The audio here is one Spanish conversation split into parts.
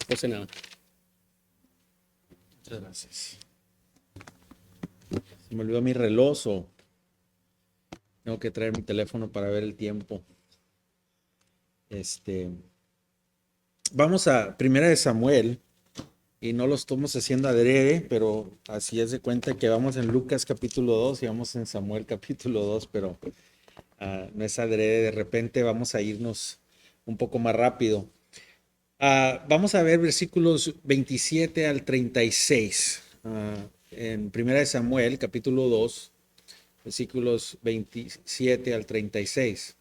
José nada. Muchas gracias. Se me olvidó mi reloj, tengo que traer mi teléfono para ver el tiempo. Vamos a Primera de Samuel, y no lo estamos haciendo adrede, pero así es de cuenta que vamos en Lucas capítulo 2 y vamos en Samuel capítulo 2, pero no es adrede, de repente vamos a irnos un poco más rápido. Vamos a ver versículos 27 al 36 en Primera de Samuel capítulo 2, versículos 27 al 36.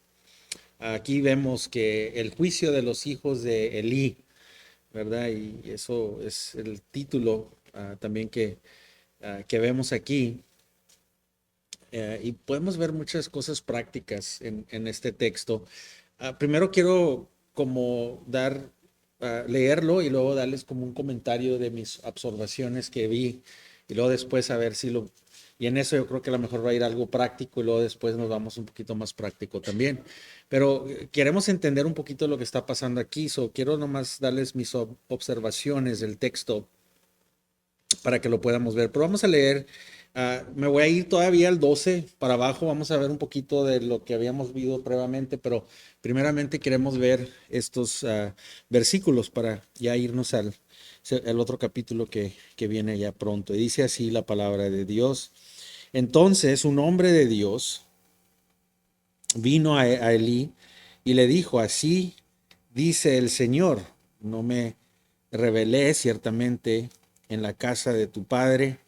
Aquí vemos que el juicio de los hijos de Elí, ¿verdad? Y eso es el título también que vemos aquí. Y podemos ver muchas cosas prácticas en este texto. Primero quiero como leerlo y luego darles como un comentario de mis observaciones que vi y luego después a ver si lo... Y en eso yo creo que a lo mejor va a ir algo práctico y luego después nos vamos un poquito más práctico también. Pero queremos entender un poquito lo que está pasando aquí. Quiero nomás darles mis observaciones del texto para que lo podamos ver. Pero vamos a leer, me voy a ir todavía al 12 para abajo, vamos a ver un poquito de lo que habíamos visto previamente, pero primeramente queremos ver estos versículos para ya irnos al el otro capítulo que viene ya pronto. Y dice así la palabra de Dios. Entonces un hombre de Dios vino a Elí y le dijo, así dice el Señor, no me revelé ciertamente en la casa de tu padre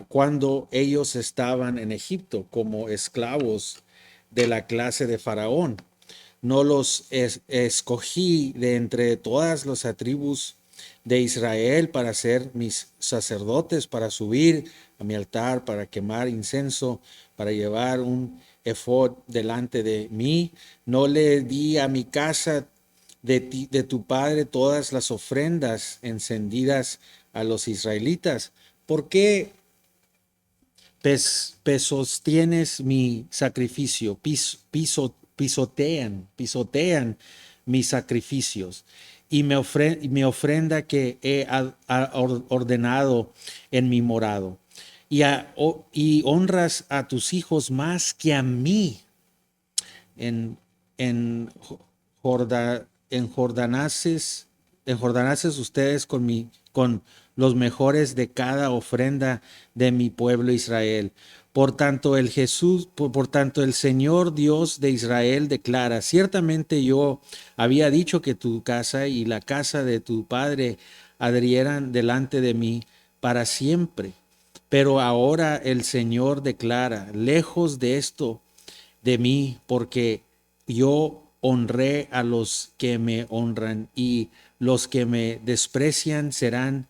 cuando ellos estaban en Egipto como esclavos de la clase de Faraón. No los escogí de entre todas las tribus de Israel para ser mis sacerdotes, para subir a mi altar, para quemar incenso, para llevar un efod delante de mí. No le di a mi casa de tu padre todas las ofrendas encendidas a los israelitas. ¿Por qué sostienes mi sacrificio? Pisotean mis sacrificios y mi ofrenda que he ordenado en mi morado. Y honras a tus hijos más que a mí en, en, en Jordanases ustedes con los mejores de cada ofrenda de mi pueblo Israel. Por tanto el Señor Dios de Israel declara, ciertamente yo había dicho que tu casa y la casa de tu padre adhirieran delante de mí para siempre. Pero ahora el Señor declara, lejos de esto de mí, porque yo honré a los que me honran y los que me desprecian serán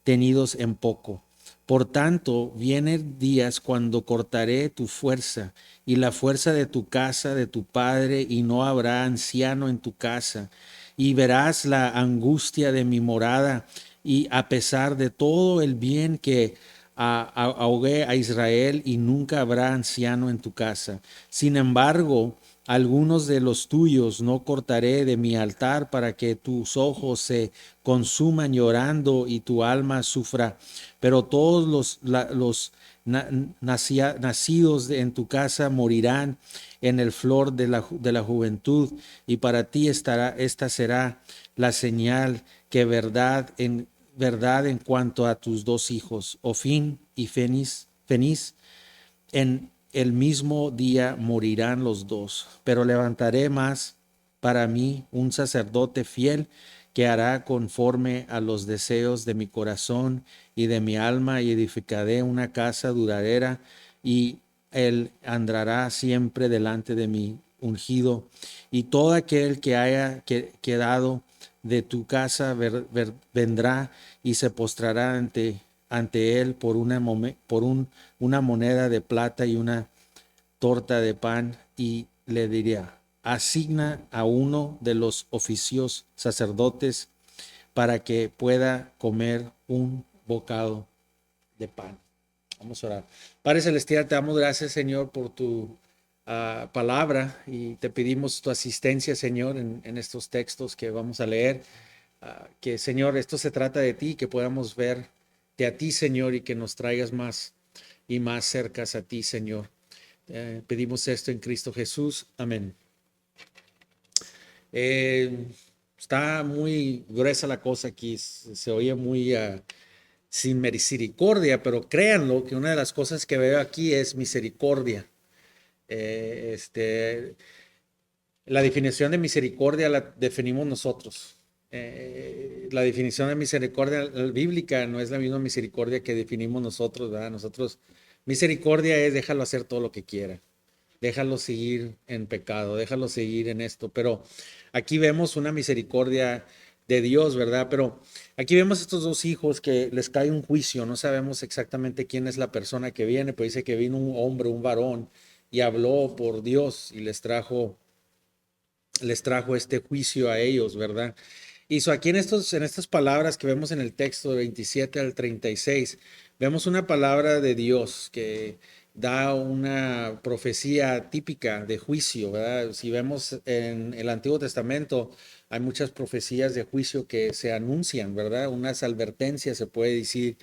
tenidos en poco. Por tanto, vienen días cuando cortaré tu fuerza y la fuerza de tu casa, de tu padre, y no habrá anciano en tu casa. Y verás la angustia de mi morada, y a pesar de todo el bien que ahogué a Israel, y nunca habrá anciano en tu casa. Sin embargo, algunos de los tuyos no cortaré de mi altar para que tus ojos se consuman llorando y tu alma sufra. Pero todos los nacidos en tu casa morirán en el flor de la juventud, y para ti esta será la señal que verdad en cuanto a tus dos hijos, Ofín y Fenís, en el mismo día morirán los dos, pero levantaré más para mí un sacerdote fiel que hará conforme a los deseos de mi corazón y de mi alma, y edificaré una casa duradera, y él andará siempre delante de mi ungido. Y todo aquel que haya quedado de tu casa vendrá y se postrará ante él por una moneda de plata y una torta de pan, y le diría, asigna a uno de los oficios sacerdotes para que pueda comer un bocado de pan. Vamos a orar. Padre Celestial, te damos gracias, Señor, por tu palabra, y te pedimos tu asistencia, Señor, en estos textos que vamos a leer. que Señor, esto se trata de ti, que podamos verte a ti, Señor, y que nos traigas más y más cercas a ti, Señor. Pedimos esto en Cristo Jesús. Amén. Eh, Está muy gruesa la cosa aquí, se oye muy sin misericordia, pero créanlo que una de las cosas que veo aquí es misericordia. Eh, este, la definición de misericordia la definimos nosotros. La definición de misericordia bíblica no es la misma misericordia que definimos nosotros, ¿verdad? Nosotros, misericordia es déjalo hacer todo lo que quiera, déjalo seguir en pecado, déjalo seguir en esto, pero aquí vemos una misericordia de Dios, ¿verdad? Pero aquí vemos estos dos hijos que les cae un juicio, no sabemos exactamente quién es la persona que viene, pero dice que vino un hombre, un varón, y habló por Dios y les trajo este juicio a ellos, ¿verdad? Y aquí en estas palabras que vemos en el texto de 27 al 36, vemos una palabra de Dios que da una profecía típica de juicio, ¿verdad? Si vemos en el Antiguo Testamento, hay muchas profecías de juicio que se anuncian, ¿verdad? Unas advertencias, se puede decir,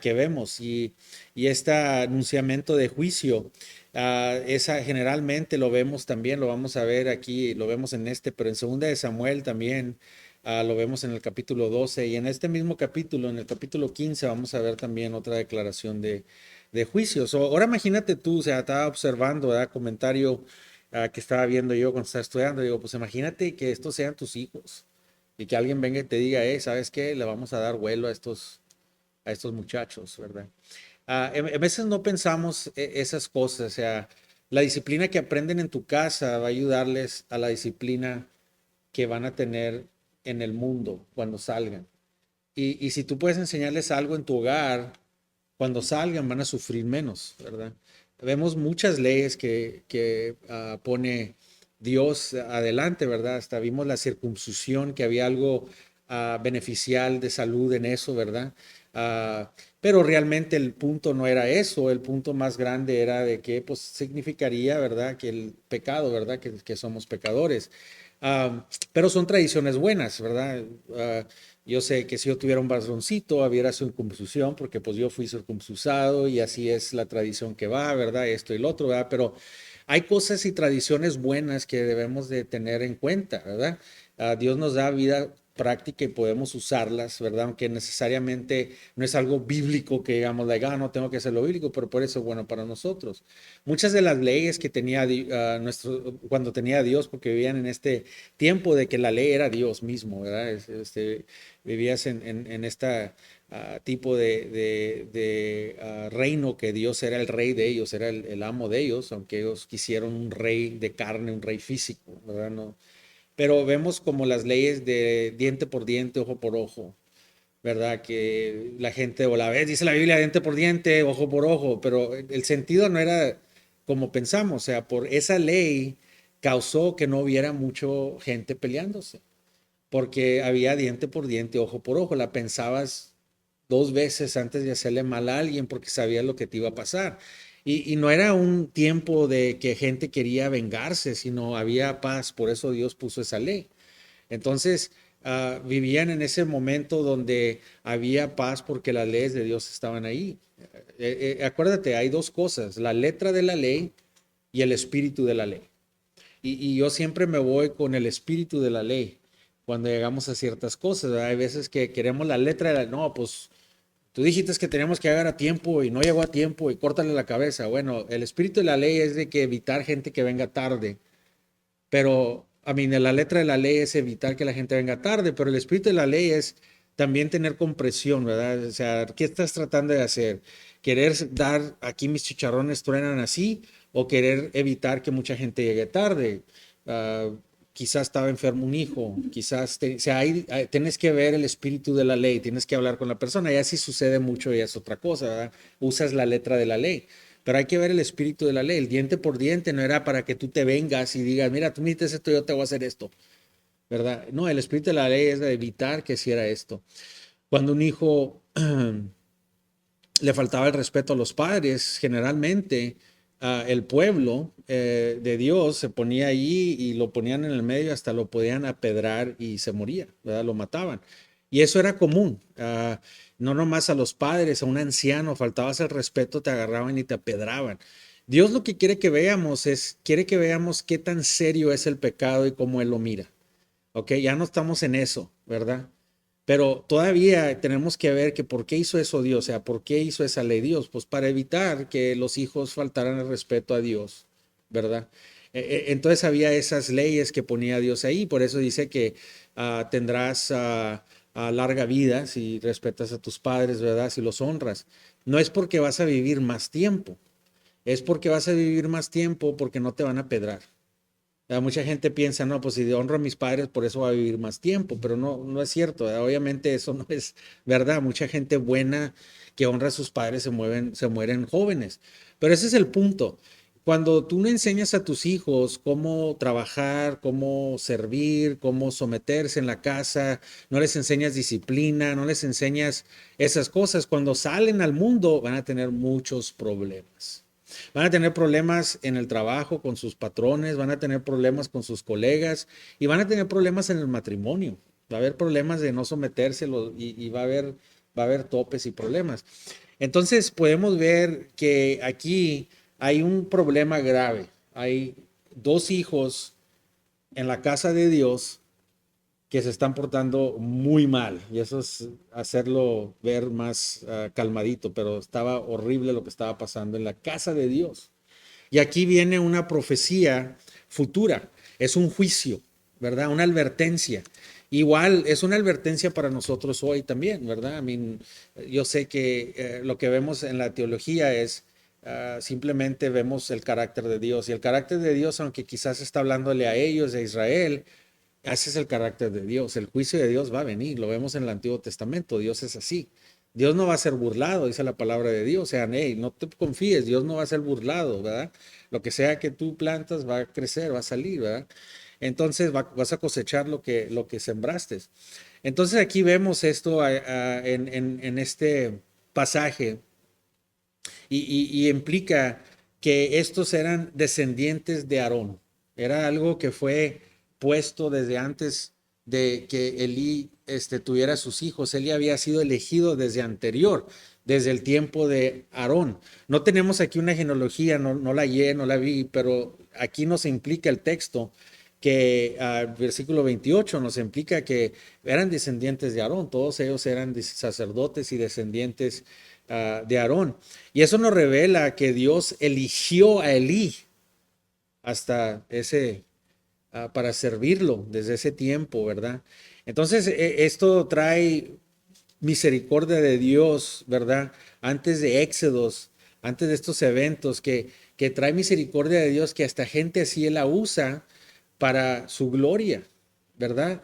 que vemos. Y este anunciamiento de juicio, esa generalmente lo vemos también, lo vamos a ver aquí, lo vemos en pero en segunda de Samuel también. Lo vemos en el capítulo 12 y en este mismo capítulo, en el capítulo 15, vamos a ver también otra declaración de juicios. Ahora imagínate tú, o sea, estaba observando, ¿verdad? Comentario que estaba viendo yo cuando estaba estudiando, digo, pues imagínate que estos sean tus hijos y que alguien venga y te diga, ¿sabes qué? Le vamos a dar vuelo a estos muchachos, ¿verdad? A veces no pensamos esas cosas, o sea, la disciplina que aprenden en tu casa va a ayudarles a la disciplina que van a tener en el mundo cuando salgan. Y si tú puedes enseñarles algo en tu hogar, cuando salgan van a sufrir menos, ¿verdad? Vemos muchas leyes que pone Dios adelante, ¿verdad? Hasta vimos la circuncisión, que había algo beneficial de salud en eso, ¿verdad? Pero realmente el punto no era eso, el punto más grande era de que pues significaría, ¿verdad? Que el pecado, ¿verdad? Que somos pecadores. Pero son tradiciones buenas, ¿verdad? Yo sé que si yo tuviera un varoncito, hubiera circuncisión, porque pues yo fui circuncisado y así es la tradición que va, ¿verdad? Esto y lo otro, ¿verdad? Pero hay cosas y tradiciones buenas que debemos de tener en cuenta, ¿verdad? Dios nos da vida práctica y podemos usarlas, ¿verdad? Aunque necesariamente no es algo bíblico que digamos, no tengo que hacerlo bíblico, pero por eso es bueno para nosotros. Muchas de las leyes que tenía cuando tenía Dios, porque vivían en este tiempo de que la ley era Dios mismo, ¿verdad? Vivías en esta tipo de reino que Dios era el rey de ellos, era el amo de ellos, aunque ellos quisieron un rey de carne, un rey físico, ¿verdad? No, pero vemos como las leyes de diente por diente, ojo por ojo, ¿verdad? Que la gente, o la vez dice la Biblia, diente por diente, ojo por ojo, pero el sentido no era como pensamos, o sea, por esa ley causó que no hubiera mucha gente peleándose, porque había diente por diente, ojo por ojo, la pensabas dos veces antes de hacerle mal a alguien porque sabías lo que te iba a pasar. Y no era un tiempo de que gente quería vengarse, sino había paz, por eso Dios puso esa ley. Entonces, vivían en ese momento donde había paz porque las leyes de Dios estaban ahí. Acuérdate, hay dos cosas, la letra de la ley y el espíritu de la ley. Y yo siempre me voy con el espíritu de la ley cuando llegamos a ciertas cosas, ¿verdad? Hay veces que queremos la letra de la... No, pues tú dijiste que teníamos que llegar a tiempo y no llegó a tiempo y córtale la cabeza. Bueno, el espíritu de la ley es de que evitar gente que venga tarde, pero a mí la letra de la ley es evitar que la gente venga tarde, pero el espíritu de la ley es también tener compresión, ¿verdad? O sea, ¿qué estás tratando de hacer? ¿Querer dar aquí mis chicharrones truenan así o querer evitar que mucha gente llegue tarde? Uh, Quizás estaba enfermo un hijo, quizás, o sea, tienes que ver el espíritu de la ley, tienes que hablar con la persona, ya si sucede mucho ya es otra cosa, ¿verdad? Usas la letra de la ley. Pero hay que ver el espíritu de la ley. El diente por diente no era para que tú te vengas y digas, mira, tú me dices esto, yo te voy a hacer esto, ¿verdad? No, el espíritu de la ley es de evitar que hiciera esto. Cuando un hijo le faltaba el respeto a los padres, generalmente el pueblo de Dios se ponía allí y lo ponían en el medio, hasta lo podían apedrar y se moría, ¿verdad? Lo mataban. Y eso era común. No nomás a los padres, a un anciano, faltabas el respeto, te agarraban y te apedraban. Dios lo que quiere que veamos es, quiere que veamos qué tan serio es el pecado y cómo Él lo mira. ¿Ok? Ya no estamos en eso, ¿verdad? Pero todavía tenemos que ver que por qué hizo eso Dios, o sea, por qué hizo esa ley Dios, pues para evitar que los hijos faltaran el respeto a Dios, ¿verdad? Entonces había esas leyes que ponía Dios ahí, por eso dice que tendrás larga vida si respetas a tus padres, ¿verdad? Si los honras. No es porque vas a vivir más tiempo, es porque vas a vivir más tiempo porque no te van a pedrar. Mucha gente piensa, no, pues si honro a mis padres, por eso va a vivir más tiempo, pero no, no es cierto. Obviamente eso no es verdad. Mucha gente buena que honra a sus padres se mueren jóvenes. Pero ese es el punto. Cuando tú le enseñas a tus hijos cómo trabajar, cómo servir, cómo someterse en la casa, no les enseñas disciplina, no les enseñas esas cosas, cuando salen al mundo van a tener muchos problemas. Van a tener problemas en el trabajo con sus patrones, van a tener problemas con sus colegas y van a tener problemas en el matrimonio. Va a haber problemas de no someterse y va a haber topes y problemas. Entonces podemos ver que aquí hay un problema grave. Hay dos hijos en la casa de Dios que se están portando muy mal y eso es hacerlo ver más calmadito, pero estaba horrible lo que estaba pasando en la casa de Dios. Y aquí viene una profecía futura, es un juicio, ¿verdad? Una advertencia. Igual es una advertencia para nosotros hoy también, ¿verdad? Yo sé que lo que vemos en la teología es simplemente vemos el carácter de Dios. Y el carácter de Dios, aunque quizás está hablándole a ellos, a Israel, ese es el carácter de Dios. El juicio de Dios va a venir. Lo vemos en el Antiguo Testamento. Dios es así. Dios no va a ser burlado, dice la palabra de Dios. O sea, hey, no te confíes, Dios no va a ser burlado, ¿verdad? Lo que sea que tú plantas va a crecer, va a salir, ¿verdad? Entonces vas a cosechar lo que sembraste. Entonces aquí vemos esto en este pasaje y implica que estos eran descendientes de Aarón. Era algo que fue puesto desde antes de que Elí tuviera sus hijos. Él ya había sido elegido desde anterior, desde el tiempo de Aarón. No tenemos aquí una genealogía, no la hallé, no la vi, pero aquí nos implica el texto que versículo 28 nos implica que eran descendientes de Aarón, todos ellos eran sacerdotes y descendientes de Aarón. Y eso nos revela que Dios eligió a Elí hasta para servirlo desde ese tiempo, ¿verdad? Entonces, esto trae misericordia de Dios, ¿verdad? Antes de Éxodos, antes de estos eventos, que trae misericordia de Dios, que hasta gente así Él la usa para su gloria, ¿verdad?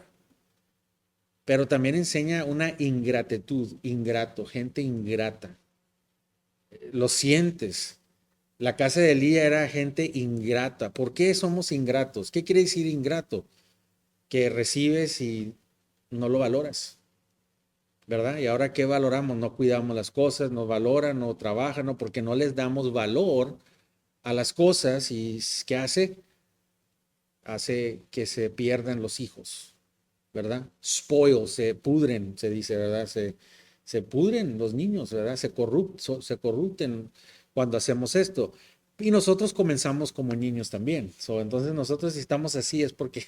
Pero también enseña una ingratitud, ingrato, gente ingrata. Lo sientes. La casa de Elías era gente ingrata. ¿Por qué somos ingratos? ¿Qué quiere decir ingrato? Que recibes y no lo valoras, ¿verdad? Y ahora ¿qué valoramos? No cuidamos las cosas, no valoran, no trabajan, no, porque no les damos valor a las cosas y ¿qué hace? Hace que se pierdan los hijos, ¿verdad? Spoil, se pudren, se dice, ¿verdad? Se pudren los niños, ¿verdad? Se corrupten cuando hacemos esto. Y nosotros comenzamos como niños también. Entonces nosotros si estamos así es porque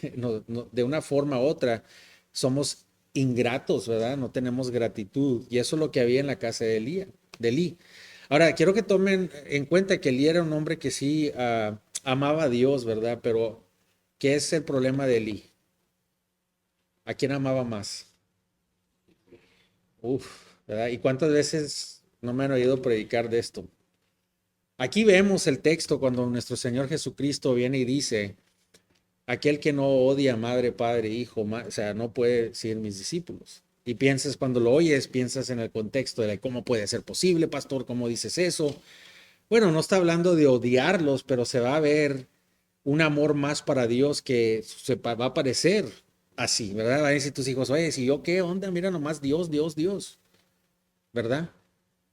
de una forma u otra somos ingratos, ¿verdad? No tenemos gratitud. Y eso es lo que había en la casa de Elí. Ahora, quiero que tomen en cuenta que Elí era un hombre que sí amaba a Dios, ¿verdad? Pero, ¿qué es el problema de Elí? ¿A quién amaba más? Uf, ¿verdad? ¿Y cuántas veces no me han oído predicar de esto? Aquí vemos el texto cuando nuestro Señor Jesucristo viene y dice, aquel que no odia madre, padre, hijo, o sea, no puede ser mis discípulos. Y piensas, cuando lo oyes, piensas en el contexto de cómo puede ser posible, pastor, cómo dices eso. Bueno, no está hablando de odiarlos, pero se va a ver un amor más para Dios que va a parecer así, ¿verdad? Van a decir tus hijos, oye, si yo qué onda, mira nomás Dios, Dios, Dios, ¿verdad?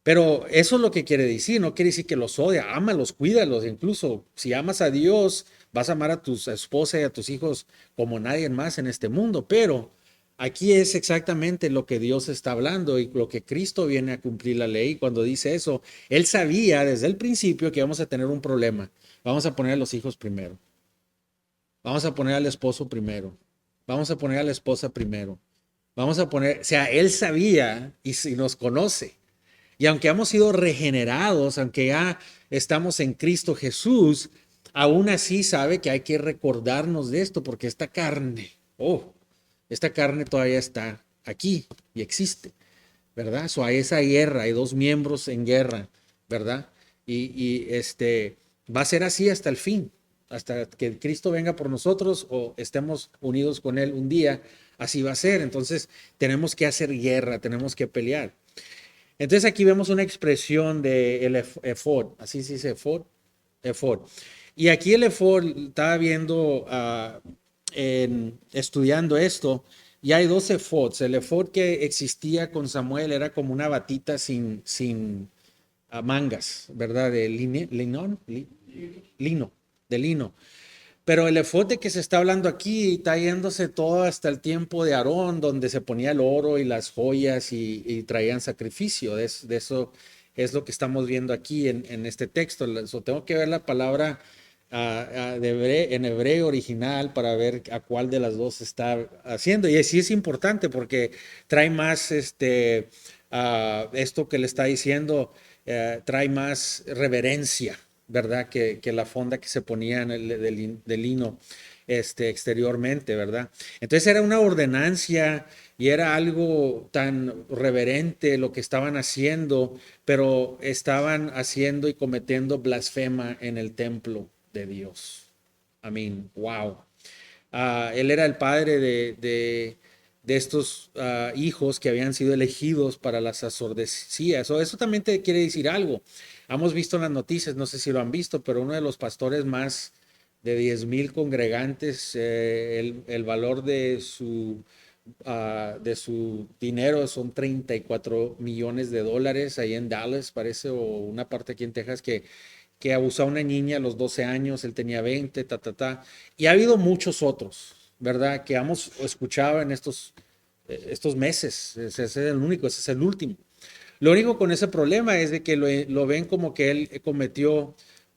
Pero eso es lo que quiere decir, no quiere decir que los odia, ámalos, cuídalos, incluso si amas a Dios, vas a amar a tu esposa y a tus hijos como nadie más en este mundo, pero aquí es exactamente lo que Dios está hablando y lo que Cristo viene a cumplir la ley. Cuando dice eso, Él sabía desde el principio que vamos a tener un problema. Vamos a poner a los hijos primero, vamos a poner al esposo primero, vamos a poner a la esposa primero, vamos a poner, o sea, Él sabía y si nos conoce. Y aunque hemos sido regenerados, aunque ya estamos en Cristo Jesús, aún así sabe que hay que recordarnos de esto porque esta carne todavía está aquí y existe, ¿verdad? Hay esa guerra, hay dos miembros en guerra, ¿verdad? Y va a ser así hasta el fin, hasta que Cristo venga por nosotros o estemos unidos con Él un día, así va a ser. Entonces tenemos que hacer guerra, tenemos que pelear. Entonces aquí vemos una expresión del efod, así se dice efod. Y aquí el efod, estaba viendo, estudiando esto, y hay dos efods. El efod que existía con Samuel era como una batita sin mangas, ¿verdad? De lino, de lino. Pero el efote que se está hablando aquí está yéndose todo hasta el tiempo de Aarón, donde se ponía el oro y las joyas y traían sacrificio. De eso es lo que estamos viendo aquí en este texto. Tengo que ver la palabra en hebreo original para ver a cuál de las dos está haciendo. Y sí es importante porque trae más esto que le está diciendo, trae más reverencia, ¿verdad? Que la fonda que se ponía en de lino exteriormente, ¿verdad? Entonces era una ordenancia y era algo tan reverente lo que estaban haciendo, pero estaban haciendo y cometiendo blasfema en el templo de Dios. Amén. Wow. Él era el padre de estos hijos que habían sido elegidos para las sacerdotías. Eso también te quiere decir algo. Hemos visto en las noticias, no sé si lo han visto, pero uno de los pastores más de 10,000 congregantes, el valor de su dinero son 34 millones de dólares ahí en Dallas, parece, o una parte aquí en Texas, que abusó a una niña a los 12 años, él tenía 20, Y ha habido muchos otros, ¿verdad? Que hemos escuchado en estos meses. Ese es el único, ese es el último. Lo único con ese problema es de que lo ven como que él cometió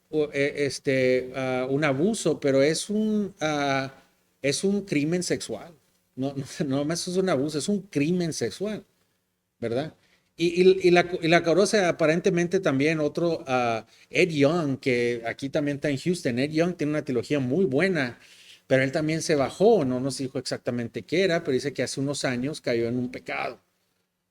un abuso, pero es un crimen sexual. No, no, no más es un abuso, es un crimen sexual, ¿verdad? Y la causa aparentemente también otro, Ed Young, que aquí también está en Houston. Ed Young tiene una teología muy buena, pero él también se bajó, no nos dijo exactamente qué era, pero dice que hace unos años cayó en un pecado,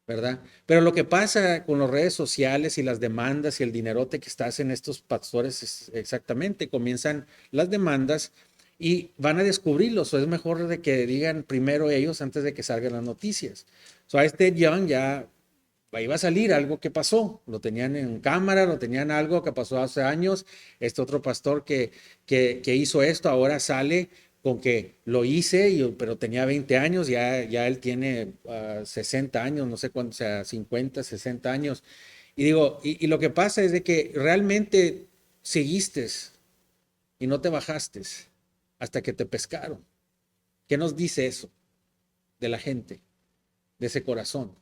¿verdad? Pero lo que pasa con las redes sociales y las demandas y el dinerote que está en estos pastores es exactamente, comienzan las demandas y van a descubrirlos, o es mejor de que digan primero ellos antes de que salgan las noticias. A este Young ya iba a salir algo que pasó, lo tenían en cámara, lo tenían algo que pasó hace años, este otro pastor que hizo esto ahora sale con que lo hice, pero tenía 20 años, ya él tiene 60 años, no sé cuánto, o sea, 50, 60 años. Y digo, y lo que pasa es de que realmente seguiste y no te bajaste hasta que te pescaron. ¿Qué nos dice eso de la gente, de ese corazón?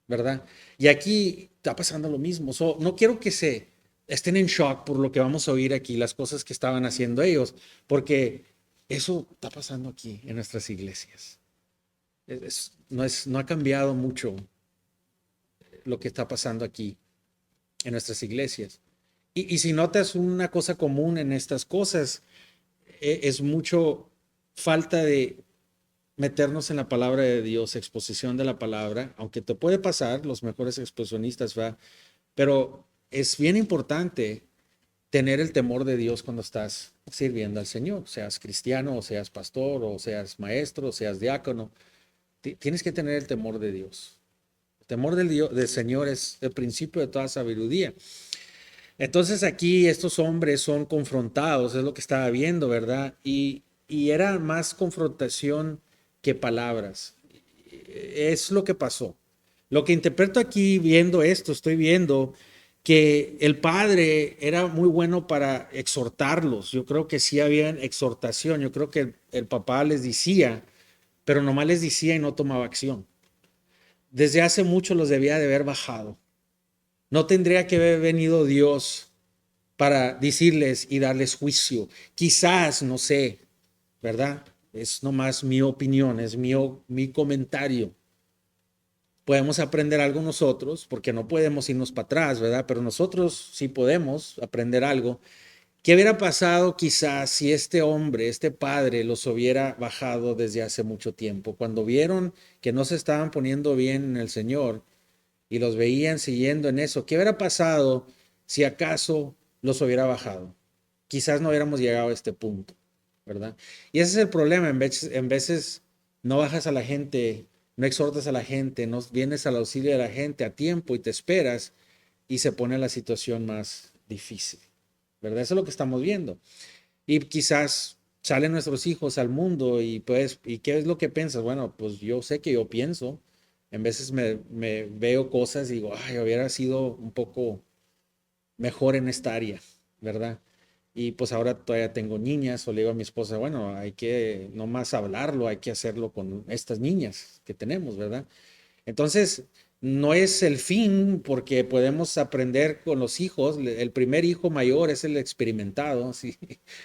¿Verdad? Y aquí está pasando lo mismo. No quiero que se estén en shock por lo que vamos a oír aquí, las cosas que estaban haciendo ellos, porque eso está pasando aquí en nuestras iglesias. No ha cambiado mucho lo que está pasando aquí en nuestras iglesias. Y si notas una cosa común en estas cosas, es mucho falta de meternos en la palabra de Dios, exposición de la palabra, aunque te puede pasar, los mejores exposicionistas, ¿va? Pero es bien importante tener el temor de Dios cuando estás sirviendo al Señor, seas cristiano, o seas pastor, o seas maestro, o seas diácono. Tienes que tener el temor de Dios. El temor del Señor es el principio de toda sabiduría. Entonces aquí estos hombres son confrontados, es lo que estaba viendo, ¿verdad? Y era más confrontación que palabras. Es lo que pasó. Lo que interpreto aquí viendo esto, estoy viendo que el padre era muy bueno para exhortarlos. Yo creo que sí había exhortación. Yo creo que el papá les decía, pero nomás les decía y no tomaba acción. Desde hace mucho los debía de haber bajado. No tendría que haber venido Dios para decirles y darles juicio. Quizás, no sé, ¿verdad? Es nomás mi opinión, es mi comentario. Podemos aprender algo nosotros, porque no podemos irnos para atrás, ¿verdad? Pero nosotros sí podemos aprender algo. ¿Qué hubiera pasado quizás si este hombre, este padre, los hubiera bajado desde hace mucho tiempo? Cuando vieron que no se estaban poniendo bien en el Señor y los veían siguiendo en eso, ¿qué hubiera pasado si acaso los hubiera bajado? Quizás no hubiéramos llegado a este punto, ¿verdad? Y ese es el problema, en veces no bajas a la gente, no exhortas a la gente, no vienes al auxilio de la gente a tiempo y te esperas y se pone la situación más difícil, ¿verdad? Eso es lo que estamos viendo. Y quizás salen nuestros hijos al mundo y pues, ¿y qué es lo que piensas? Bueno, pues yo sé que yo pienso, en veces me veo cosas y digo, ay, hubiera sido un poco mejor en esta área, ¿verdad? Y pues ahora todavía tengo niñas, o le digo a mi esposa, bueno, hay que no más hablarlo, hay que hacerlo con estas niñas que tenemos, ¿verdad? Entonces, no es el fin porque podemos aprender con los hijos. El primer hijo mayor es el experimentado, ¿sí?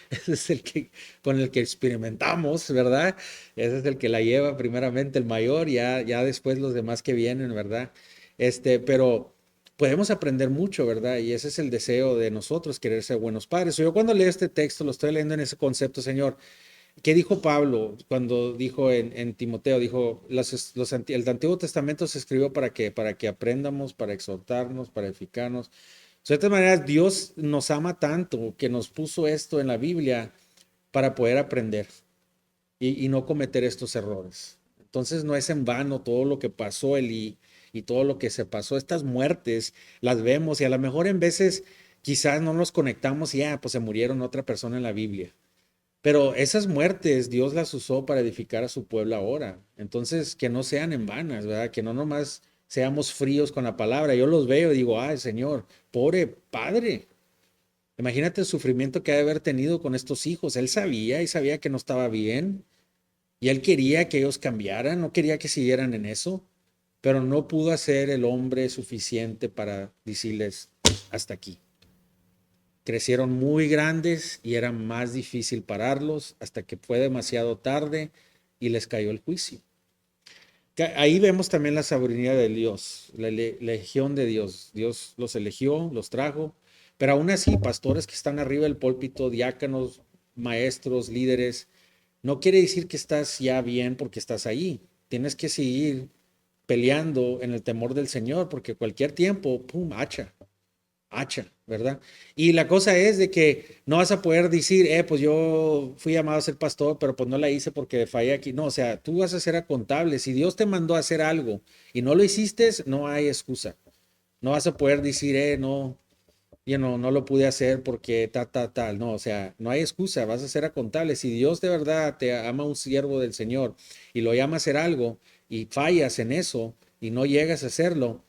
Ese es el que, con el que experimentamos, ¿verdad? Ese es el que la lleva primeramente el mayor, ya después los demás que vienen, ¿verdad? Pero podemos aprender mucho, ¿verdad? Y ese es el deseo de nosotros, querer ser buenos padres. Yo cuando leo este texto, lo estoy leyendo en ese concepto, Señor. ¿Qué dijo Pablo cuando dijo en Timoteo? Dijo, el Antiguo Testamento se escribió para que aprendamos, para exhortarnos, para edificarnos. De todas maneras, Dios nos ama tanto que nos puso esto en la Biblia para poder aprender y no cometer estos errores. Entonces no es en vano todo lo que pasó, y todo lo que se pasó. Estas muertes las vemos y a lo mejor en veces quizás no nos conectamos y pues se murieron otra persona en la Biblia. Pero esas muertes Dios las usó para edificar a su pueblo ahora. Entonces, que no sean en vanas, ¿verdad? Que no nomás seamos fríos con la palabra. Yo los veo y digo, ay, Señor, pobre padre. Imagínate el sufrimiento que ha de haber tenido con estos hijos. Él sabía y sabía que no estaba bien. Y él quería que ellos cambiaran, no quería que siguieran en eso. Pero no pudo hacer el hombre suficiente para decirles hasta aquí. Crecieron muy grandes y era más difícil pararlos hasta que fue demasiado tarde y les cayó el juicio. Ahí vemos también la sabiduría de Dios, la legión de Dios. Dios los eligió, los trajo, pero aún así, pastores que están arriba del púlpito, diáconos, maestros, líderes, no quiere decir que estás ya bien porque estás ahí. Tienes que seguir peleando en el temor del Señor porque cualquier tiempo, pum, hacha, ¿verdad? Y la cosa es de que no vas a poder decir, pues yo fui llamado a ser pastor, pero pues no la hice porque fallé aquí. No, o sea, tú vas a ser contable. Si Dios te mandó a hacer algo y no lo hiciste, no hay excusa. No vas a poder decir, no, no lo pude hacer porque tal. No, o sea, no hay excusa, vas a ser contable. Si Dios de verdad te ama un siervo del Señor y lo llama a hacer algo y fallas en eso y no llegas a hacerlo,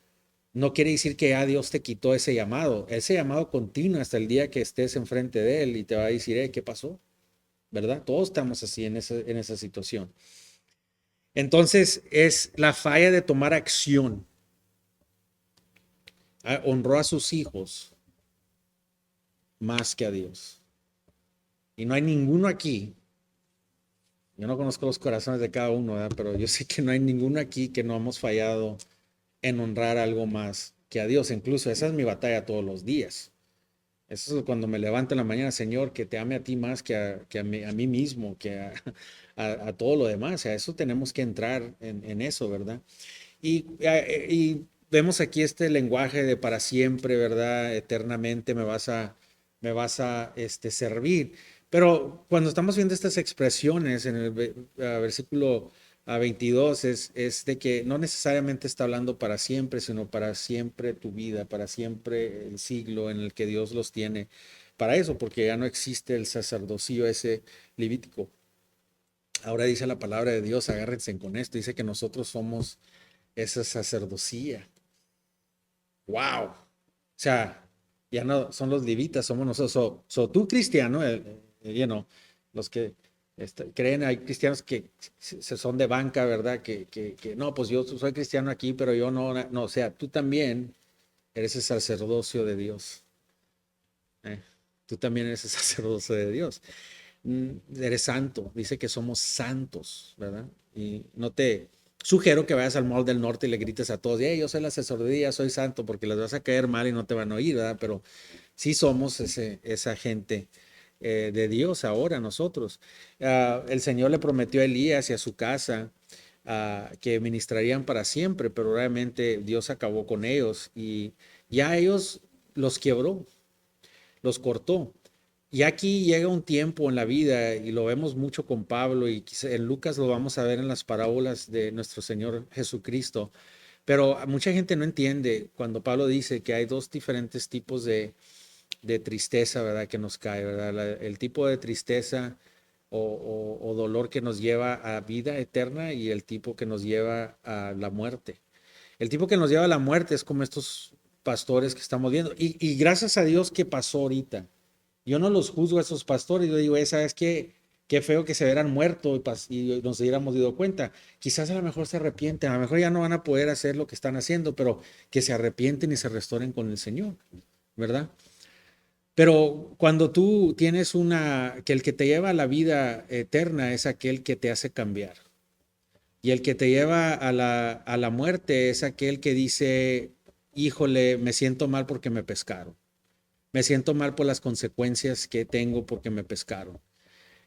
no quiere decir que ya Dios te quitó ese llamado. Ese llamado continúa hasta el día que estés enfrente de Él y te va a decir, ¿qué pasó? ¿Verdad? Todos estamos así en esa situación. Entonces es la falla de tomar acción. Honró a sus hijos más que a Dios. Y no hay ninguno aquí. Yo no conozco los corazones de cada uno, ¿verdad? Pero yo sé que no hay ninguno aquí que no hemos fallado en honrar algo más que a Dios. Incluso esa es mi batalla todos los días. Eso es cuando me levanto en la mañana, Señor, que te ame a ti más que a mí mismo, que a todo lo demás. O sea, eso tenemos que entrar en eso, ¿verdad? Y vemos aquí este lenguaje de para siempre, ¿verdad? Eternamente me vas a servir. Pero cuando estamos viendo estas expresiones en el versículo 22, es de que no necesariamente está hablando para siempre, sino para siempre tu vida, para siempre el siglo en el que Dios los tiene para eso, porque ya no existe el sacerdocio ese levítico. Ahora dice la palabra de Dios, agárrense con esto, dice que nosotros somos esa sacerdocía. ¡Wow! O sea, ya no son los levitas, somos nosotros. Tú cristiano, los que creen, hay cristianos que se son de banca, ¿verdad? Que no, pues yo soy cristiano aquí, pero yo no, o sea, tú también eres el sacerdocio de Dios. ¿Eh? Tú también eres el sacerdocio de Dios. Eres santo, dice que somos santos, ¿verdad? Y no te sugiero que vayas al Mall del Norte y le grites a todos, hey, yo soy la sacerdocia, soy santo, porque les vas a caer mal y no te van a oír, ¿verdad? Pero sí somos esa gente de Dios ahora nosotros. El Señor le prometió a Elías y a su casa que ministrarían para siempre, pero realmente Dios acabó con ellos y ya ellos los quebró, los cortó. Y aquí llega un tiempo en la vida, y lo vemos mucho con Pablo, y quizá en Lucas lo vamos a ver en las parábolas de nuestro Señor Jesucristo, pero mucha gente no entiende cuando Pablo dice que hay dos diferentes tipos de tristeza, ¿verdad? Que nos cae, ¿verdad? El tipo de tristeza o dolor que nos lleva a vida eterna y el tipo que nos lleva a la muerte. El tipo que nos lleva a la muerte es como estos pastores que estamos viendo. Y gracias a Dios que pasó ahorita. Yo no los juzgo a esos pastores, yo digo, ¿sabes qué? Qué feo que se hubieran muerto y nos hubiéramos dado cuenta. Quizás a lo mejor se arrepienten, a lo mejor ya no van a poder hacer lo que están haciendo, pero que se arrepienten y se restauren con el Señor, ¿verdad? Pero cuando tú tienes que el que te lleva a la vida eterna es aquel que te hace cambiar. Y el que te lleva a la muerte es aquel que dice, híjole, me siento mal porque me pescaron. Me siento mal por las consecuencias que tengo porque me pescaron.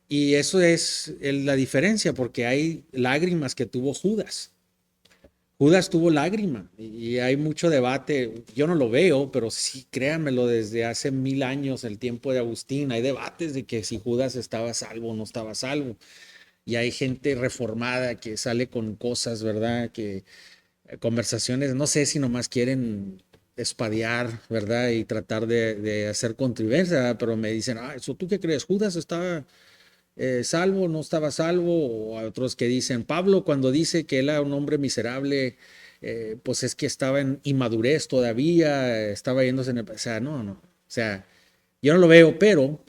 Y eso es la diferencia, porque hay lágrimas que tuvo Judas. Judas tuvo lágrima y hay mucho debate. Yo no lo veo, pero sí, créanmelo, desde hace 1000 años, el tiempo de Agustín, hay debates de que si Judas estaba salvo o no estaba salvo. Y hay gente reformada que sale con cosas, ¿verdad? Que conversaciones, no sé si nomás quieren espadear, ¿verdad? Y tratar de hacer controversia, pero me dicen, ¿eso tú qué crees? ¿Judas estaba salvo, no estaba salvo? O a otros que dicen, Pablo cuando dice que él era un hombre miserable, pues es que estaba en inmadurez todavía, estaba yéndose en el... O sea, no. O sea, yo no lo veo, pero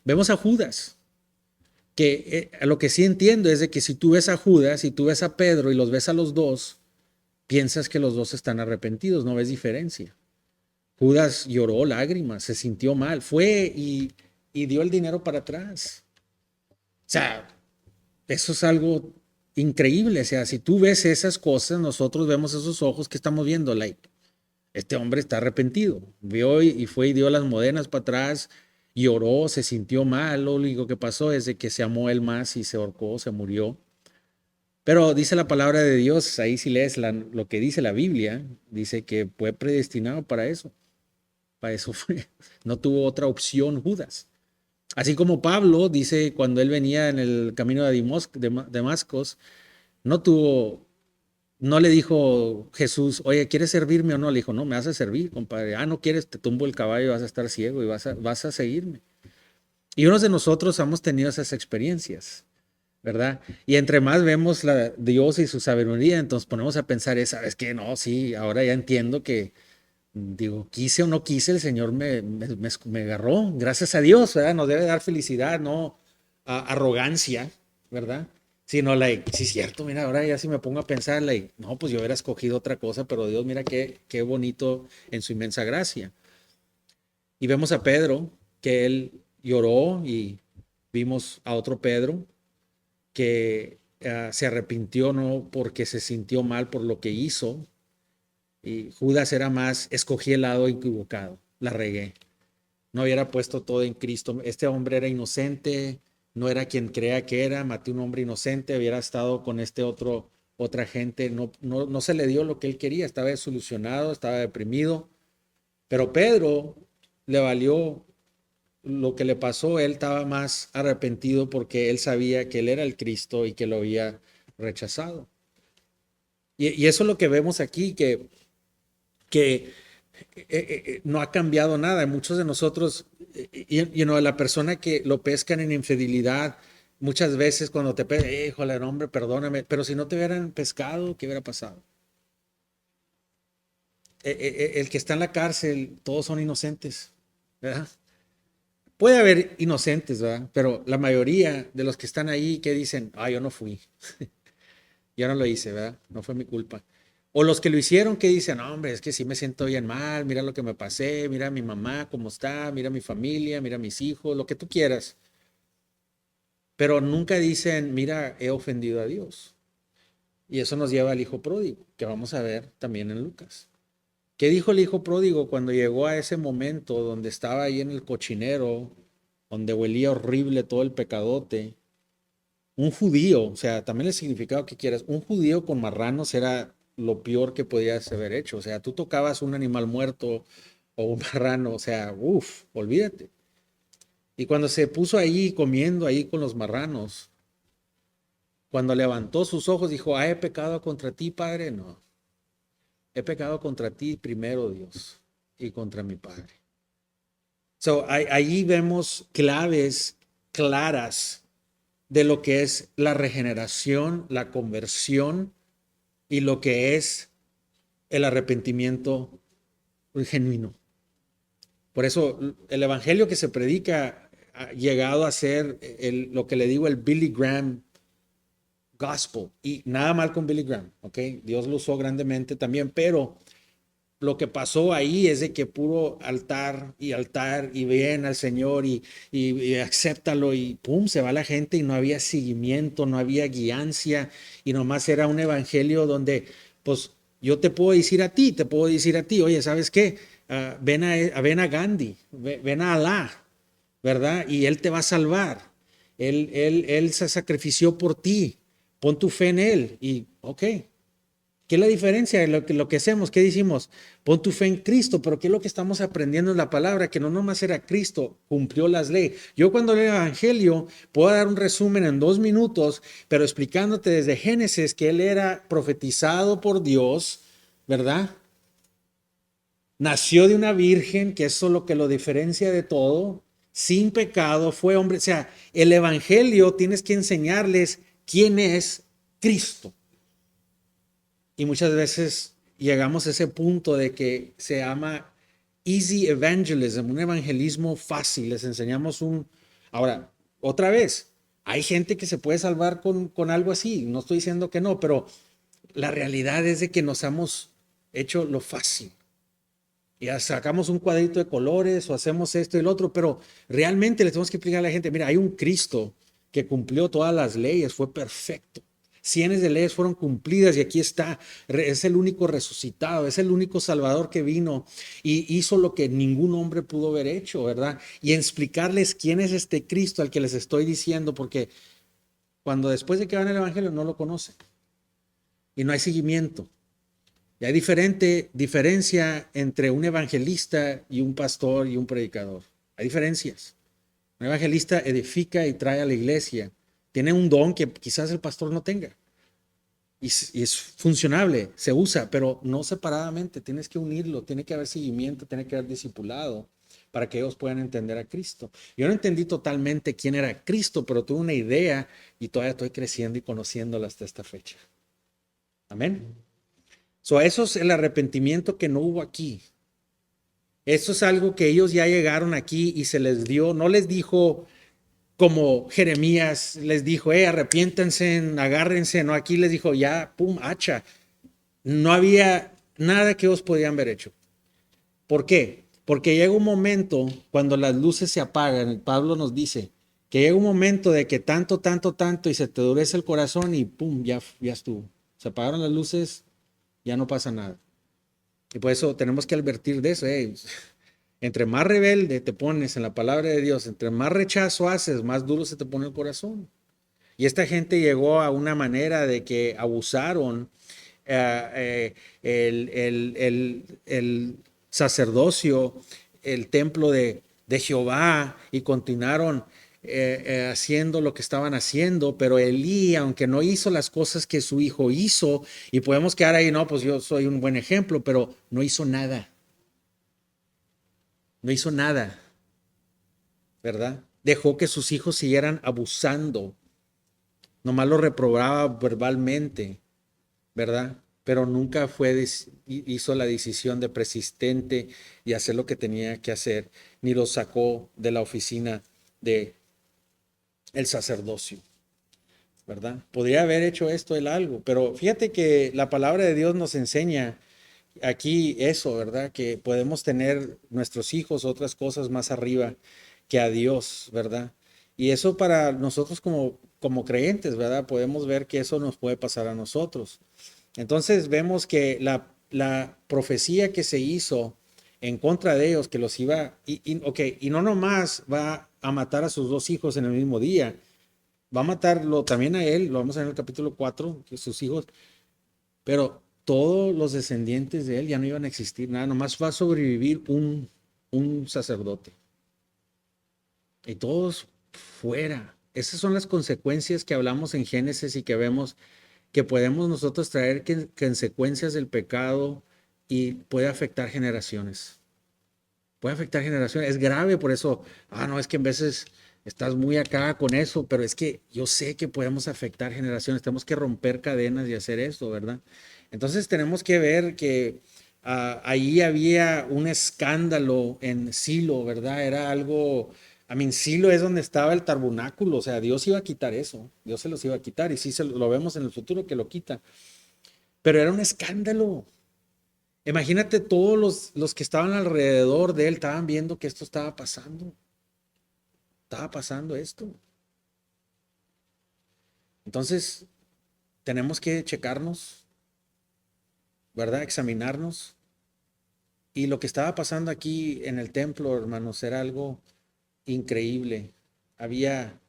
vemos a Judas que lo que sí entiendo es de que si tú ves a Judas y tú ves a Pedro y los ves a los dos, piensas que los dos están arrepentidos, no ves diferencia. Judas lloró lágrimas, se sintió mal, fue y dio el dinero para atrás. O sea, eso es algo increíble. O sea, si tú ves esas cosas, nosotros vemos esos ojos que estamos viendo. Like, este hombre está arrepentido. Vio y fue y dio las monedas para atrás, lloró, se sintió mal. Lo único que pasó es de que se amó él más y se ahorcó, se murió. Pero dice la palabra de Dios, ahí si lees lo que dice la Biblia, dice que fue predestinado para eso fue, no tuvo otra opción Judas. Así como Pablo dice cuando él venía en el camino de Damascus, no tuvo, no le dijo Jesús, oye, ¿quieres servirme o no? Le dijo, no, me vas a servir, compadre. No quieres, te tumbo el caballo, vas a estar ciego y vas a seguirme. Y unos de nosotros hemos tenido esas experiencias. ¿Verdad? Y entre más vemos la Dios y su sabiduría, entonces ponemos a pensar, ¿sabes qué? No, sí, ahora ya entiendo que, digo, quise o no quise, el Señor me agarró, gracias a Dios, ¿verdad? Nos debe dar felicidad, no arrogancia, ¿verdad? Sino, sí es cierto, mira, ahora ya si me pongo a pensar, no, pues yo hubiera escogido otra cosa, pero Dios, mira qué bonito en su inmensa gracia. Y vemos a Pedro, que él lloró y vimos a otro Pedro que se arrepintió no porque se sintió mal por lo que hizo. Y Judas era más, escogí el lado equivocado, la regué. No hubiera puesto todo en Cristo. Este hombre era inocente, no era quien crea que era, maté a un hombre inocente, hubiera estado con otra gente, no se le dio lo que él quería, estaba desilusionado, estaba deprimido. Pero Pedro le valió lo que le pasó, él estaba más arrepentido porque él sabía que él era el Cristo y que lo había rechazado. Y eso es lo que vemos aquí, que no ha cambiado nada. Muchos de nosotros, la persona que lo pescan en infidelidad, muchas veces cuando te pescan, híjole, hombre, perdóname, pero si no te hubieran pescado, ¿qué hubiera pasado? el que está en la cárcel, todos son inocentes, ¿verdad? Puede haber inocentes, ¿verdad? Pero la mayoría de los que están ahí que dicen, yo no fui, yo no lo hice, ¿verdad? No fue mi culpa. O los que lo hicieron que dicen, no, hombre, es que sí me siento bien mal, mira lo que me pasé, mira a mi mamá cómo está, mira a mi familia, mira a mis hijos, lo que tú quieras. Pero nunca dicen, mira, he ofendido a Dios. Y eso nos lleva al hijo pródigo, que vamos a ver también en Lucas. ¿Qué dijo el hijo pródigo cuando llegó a ese momento donde estaba ahí en el cochinero, donde huelía horrible todo el pecadote? Un judío, o sea, también el significado que quieras, un judío con marranos era lo peor que podías haber hecho. O sea, tú tocabas un animal muerto o un marrano, o sea, uff, olvídate. Y cuando se puso ahí comiendo ahí con los marranos, cuando levantó sus ojos, dijo, he pecado contra ti, Padre. No, he pecado contra ti primero, Dios, y contra mi Padre. Ahí vemos claves claras de lo que es la regeneración, la conversión y lo que es el arrepentimiento genuino. Por eso el evangelio que se predica ha llegado a ser lo que le digo el Billy Graham gospel. Y nada mal con Billy Graham, ¿ok? Dios lo usó grandemente también, pero lo que pasó ahí es de que puro altar y ven al Señor y acéptalo y pum, se va la gente y no había seguimiento, no había guiancia y nomás era un evangelio donde pues yo te puedo decir a ti, oye, ¿sabes qué? Ven a Gandhi, ven a Alá, ¿verdad? Y Él te va a salvar. Él se sacrifició por ti. Pon tu fe en Él y, ok, ¿qué es la diferencia de lo que hacemos? ¿Qué decimos? Pon tu fe en Cristo, pero ¿qué es lo que estamos aprendiendo en la palabra? Que no nomás era Cristo, cumplió las leyes. Yo cuando leo el Evangelio puedo dar un resumen en 2 minutos, pero explicándote desde Génesis que él era profetizado por Dios, ¿verdad? Nació de una virgen, que eso es lo que lo diferencia de todo, sin pecado, fue hombre. O sea, el Evangelio tienes que enseñarles quién es Cristo. Y muchas veces llegamos a ese punto de que se llama easy evangelism, un evangelismo fácil. Les enseñamos un... Ahora, otra vez, hay gente que se puede salvar con algo así. No estoy diciendo que no, pero la realidad es de que nos hemos hecho lo fácil. Ya sacamos un cuadrito de colores o hacemos esto y lo otro, pero realmente le tenemos que explicar a la gente, mira, hay un Cristo que cumplió todas las leyes, fue perfecto. Cientos de leyes fueron cumplidas y aquí está, es el único resucitado, es el único Salvador que vino y hizo lo que ningún hombre pudo haber hecho, ¿verdad? Y explicarles quién es este Cristo al que les estoy diciendo, porque cuando después de que van el Evangelio no lo conocen y no hay seguimiento. Y hay diferencia entre un evangelista y un pastor y un predicador. Hay diferencias. Un evangelista edifica y trae a la iglesia. Tiene un don que quizás el pastor no tenga. Y es funcionable, se usa, pero no separadamente. Tienes que unirlo, tiene que haber seguimiento, tiene que haber discipulado para que ellos puedan entender a Cristo. Yo no entendí totalmente quién era Cristo, pero tuve una idea y todavía estoy creciendo y conociéndola hasta esta fecha. Amén. Eso es el arrepentimiento que no hubo aquí. Eso es algo que ellos ya llegaron aquí y se les dio, no les dijo como Jeremías les dijo, arrepiéntanse, agárrense, no, aquí les dijo, ya, pum, hacha. No había nada que ellos podían haber hecho. ¿Por qué? Porque llega un momento cuando las luces se apagan, Pablo nos dice que llega un momento de que tanto y se te endurece el corazón y pum, ya estuvo. Se apagaron las luces, ya no pasa nada. Y por eso tenemos que advertir de eso. Entre más rebelde te pones en la palabra de Dios, entre más rechazo haces, más duro se te pone el corazón. Y esta gente llegó a una manera de que abusaron el sacerdocio, el templo de Jehová y continuaron haciendo lo que estaban haciendo, pero Elí, aunque no hizo las cosas que su hijo hizo, y podemos quedar ahí, no, pues yo soy un buen ejemplo, pero no hizo nada, no hizo nada, ¿verdad? Dejó que sus hijos siguieran abusando, nomás lo reprobaba verbalmente, ¿verdad? pero nunca hizo la decisión de persistente y hacer lo que tenía que hacer, ni lo sacó de la oficina de el sacerdocio, ¿verdad? Podría haber hecho esto él algo, pero fíjate que la palabra de Dios nos enseña aquí eso, ¿verdad? Que podemos tener nuestros hijos, otras cosas más arriba que a Dios, ¿verdad? Y eso para nosotros como creyentes, ¿verdad? Podemos ver que eso nos puede pasar a nosotros. Entonces vemos que la profecía que se hizo en contra de ellos, que los iba, y no nomás va a matar a sus dos hijos en el mismo día, va a matarlo también a él, lo vamos a ver en el capítulo 4 que sus hijos, pero todos los descendientes de él ya no iban a existir nada, nomás va a sobrevivir un sacerdote. Y todos fuera. Esas son las consecuencias que hablamos en Génesis y que vemos que podemos nosotros traer consecuencias del pecado y puede afectar generaciones. Puede afectar generaciones. Es grave, por eso, no, es que en veces estás muy acá con eso, pero es que yo sé que podemos afectar generaciones. Tenemos que romper cadenas y hacer esto, ¿verdad? Entonces tenemos que ver que ahí había un escándalo en Silo, ¿verdad? Era algo, Silo es donde estaba el tabernáculo, o sea, Dios iba a quitar eso, Dios se los iba a quitar y sí lo vemos en el futuro que lo quita, pero era un escándalo. Imagínate todos los que estaban alrededor de él estaban viendo que esto estaba pasando esto. Entonces, tenemos que checarnos, ¿verdad? Examinarnos. Y lo que estaba pasando aquí en el templo, hermanos, era algo increíble. Había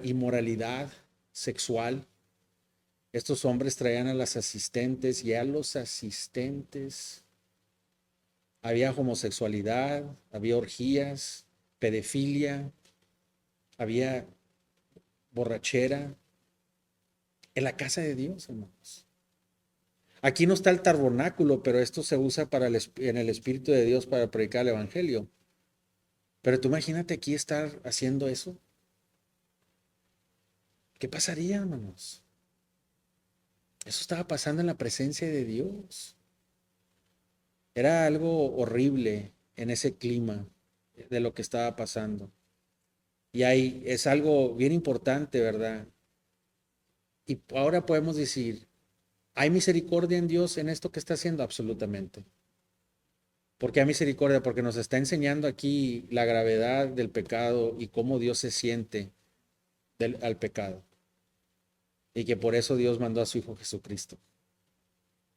inmoralidad sexual. Estos hombres traían a las asistentes y a los asistentes. Había homosexualidad, había orgías, pedofilia, había borrachera en la casa de Dios, hermanos. Aquí no está el tabernáculo, pero esto se usa en el Espíritu de Dios para predicar el Evangelio. Pero tú imagínate aquí estar haciendo eso. ¿Qué pasaría, hermanos? Eso estaba pasando en la presencia de Dios. Era algo horrible en ese clima de lo que estaba pasando. Y ahí es algo bien importante, ¿verdad? Y ahora podemos decir, ¿hay misericordia en Dios en esto que está haciendo? Absolutamente. ¿Por qué hay misericordia? Porque nos está enseñando aquí la gravedad del pecado y cómo Dios se siente al pecado. Y que por eso Dios mandó a su Hijo Jesucristo.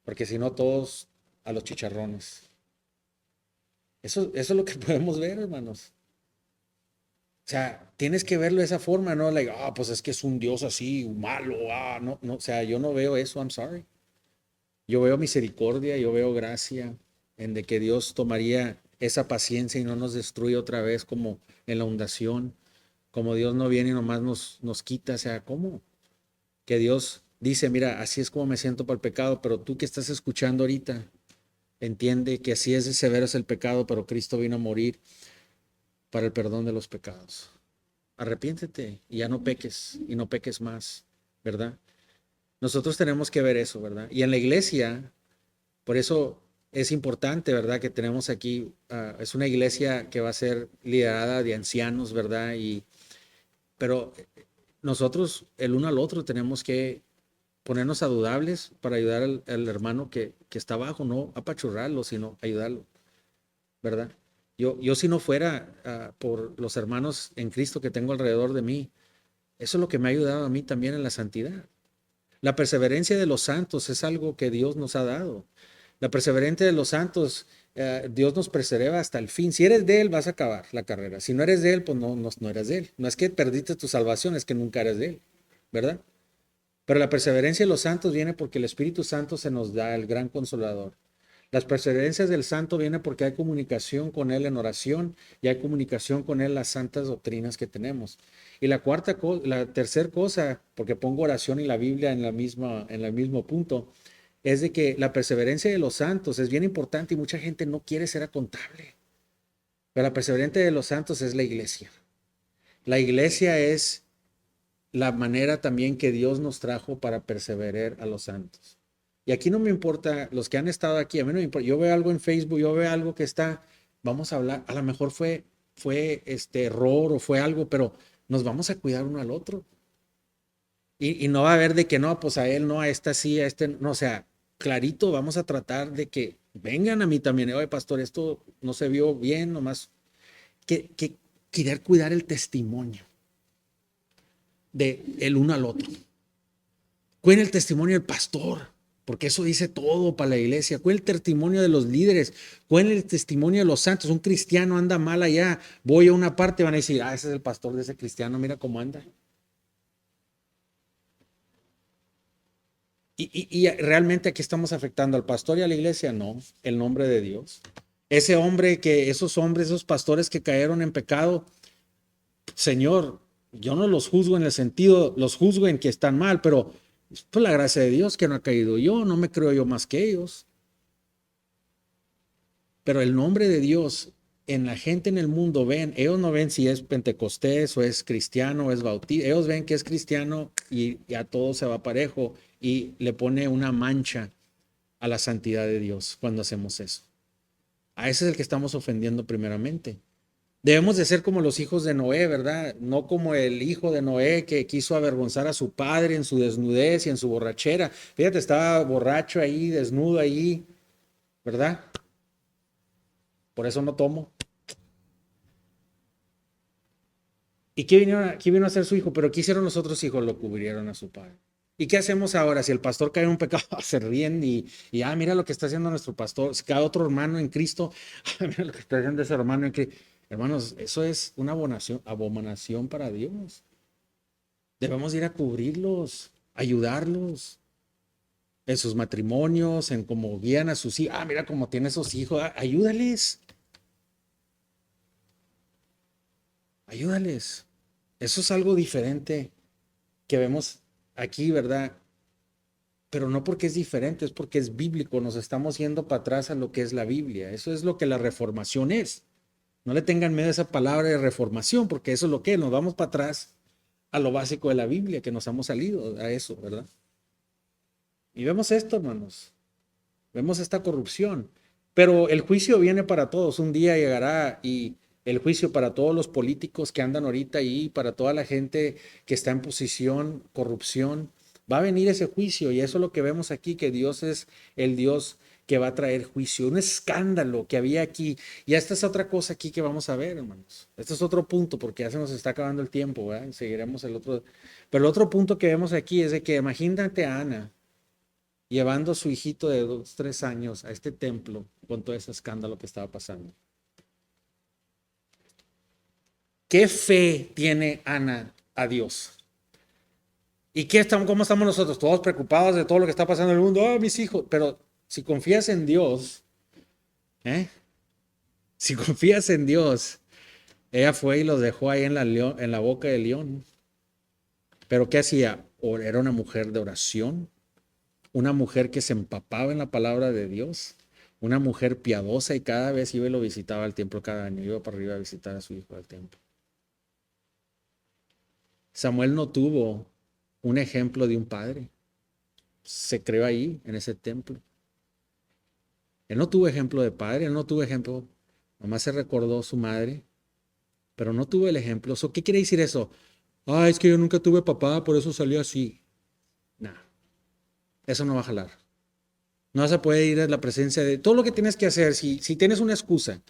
Porque si no, todos a los chicharrones. Eso es lo que podemos ver, hermanos. O sea, tienes que verlo de esa forma, ¿no? Like, pues es que es un Dios así, malo, no, no, o sea, yo no veo eso, I'm sorry. Yo veo misericordia, yo veo gracia en de que Dios tomaría esa paciencia y no nos destruye otra vez como en la hundación, como Dios no viene y nomás nos quita, o sea, ¿cómo? Que Dios dice, mira, así es como me siento para el pecado, pero tú que estás escuchando ahorita, entiende que así es de severo es el pecado, pero Cristo vino a morir para el perdón de los pecados. Arrepiéntete y ya no peques y no peques más, ¿verdad? Nosotros tenemos que ver eso, ¿verdad? Y en la iglesia, por eso es importante, ¿verdad? Que tenemos aquí, es una iglesia que va a ser liderada de ancianos, ¿verdad? Pero nosotros, el uno al otro, tenemos que ponernos saludables para ayudar al hermano que está abajo, no apachurrarlo, sino ayudarlo, ¿verdad? Yo si no fuera por los hermanos en Cristo que tengo alrededor de mí, eso es lo que me ha ayudado a mí también en la santidad. La perseverancia de los santos es algo que Dios nos ha dado. La perseverancia de los santos, Dios nos persevera hasta el fin. Si eres de Él, vas a acabar la carrera. Si no eres de Él, pues no eres de Él. No es que perdiste tu salvación, es que nunca eres de Él, ¿verdad? Pero la perseverancia de los santos viene porque el Espíritu Santo se nos da, el gran consolador. Las perseverancias del santo vienen porque hay comunicación con Él en oración y hay comunicación con Él en las santas doctrinas que tenemos. Y la tercera cosa, porque pongo oración y la Biblia en el mismo punto, es de que la perseverancia de los santos es bien importante y mucha gente no quiere ser contable. Pero la perseverancia de los santos es la iglesia. La iglesia es la manera también que Dios nos trajo para perseverar a los santos. Y aquí no me importa, los que han estado aquí, a mí no me importa, yo veo algo en Facebook, yo veo algo que está, vamos a hablar, a lo mejor fue este error o fue algo, pero nos vamos a cuidar uno al otro. Y no va a haber de que no, pues a él no, a esta sí, a este no, o sea, clarito, vamos a tratar de que vengan a mí también, oye, pastor, esto no se vio bien, nomás que querer cuidar el testimonio de el uno al otro. Cuiden el testimonio del pastor, porque eso dice todo para la iglesia. Cuiden el testimonio de los líderes, cuiden el testimonio de los santos. Un cristiano anda mal allá, voy a una parte, van a decir, ese es el pastor de ese cristiano, mira cómo anda. Y realmente aquí estamos afectando al pastor y a la iglesia, no, el nombre de Dios. Ese hombre esos hombres, esos pastores que cayeron en pecado, Señor, yo no los juzgo en el sentido, los juzgo en que están mal, pero es por la gracia de Dios que no ha caído yo, no me creo yo más que ellos. Pero el nombre de Dios en la gente en el mundo ellos no ven si es pentecostés o es cristiano o es bautista, ellos ven que es cristiano y a todo se va parejo y le pone una mancha a la santidad de Dios cuando hacemos eso. A ese es el que estamos ofendiendo primeramente. Debemos de ser como los hijos de Noé, ¿verdad? No como el hijo de Noé que quiso avergonzar a su padre en su desnudez y en su borrachera. Fíjate, estaba borracho ahí, desnudo ahí, ¿verdad? Por eso no tomo. ¿Y qué vino a hacer su hijo? Pero ¿qué hicieron los otros hijos? Lo cubrieron a su padre. ¿Y qué hacemos ahora? Si el pastor cae en un pecado, se ríen mira lo que está haciendo nuestro pastor. Si cae otro hermano en Cristo, mira lo que está haciendo ese hermano en Cristo. Hermanos, eso es una abominación para Dios. Debemos ir a cubrirlos, ayudarlos en sus matrimonios, en cómo guían a sus hijos. Mira cómo tiene esos hijos. Ayúdales. Ayúdales. Eso es algo diferente que vemos aquí, ¿verdad? Pero no porque es diferente, es porque es bíblico. Nos estamos yendo para atrás a lo que es la Biblia. Eso es lo que la reformación es. No le tengan miedo a esa palabra de reformación, porque eso es lo que es. Nos vamos para atrás a lo básico de la Biblia, que nos hemos salido a eso, ¿verdad? Y vemos esto, hermanos. Vemos esta corrupción. Pero el juicio viene para todos. Un día llegará y el juicio para todos los políticos que andan ahorita ahí, para toda la gente que está en posición, corrupción. Va a venir ese juicio y eso es lo que vemos aquí, que Dios es el Dios que va a traer juicio. Un escándalo que había aquí. Y esta es otra cosa aquí que vamos a ver, hermanos. Este es otro punto porque ya se nos está acabando el tiempo, ¿verdad? Seguiremos el otro. Pero el otro punto que vemos aquí es de que imagínate a Ana llevando a su hijito de 2, 3 años a este templo con todo ese escándalo que estaba pasando. ¿Qué fe tiene Ana a Dios? ¿Y cómo estamos nosotros? Todos preocupados de todo lo que está pasando en el mundo. Mis hijos. Pero si confías en Dios, si confías en Dios, ella fue y los dejó ahí en la boca del león. ¿Pero qué hacía? Era una mujer de oración, una mujer que se empapaba en la palabra de Dios, una mujer piadosa y cada vez iba y lo visitaba al templo cada año, iba para arriba a visitar a su hijo al templo. Samuel no tuvo un ejemplo de un padre, se creó ahí en ese templo. Él no tuvo ejemplo de padre, él no tuvo ejemplo, nomás se recordó su madre, pero no tuvo el ejemplo. ¿Qué quiere decir eso? Es que yo nunca tuve papá, por eso salí así. No, eso no va a jalar. No vas a poder ir a la presencia de todo lo que tienes que hacer. Si tienes una excusa,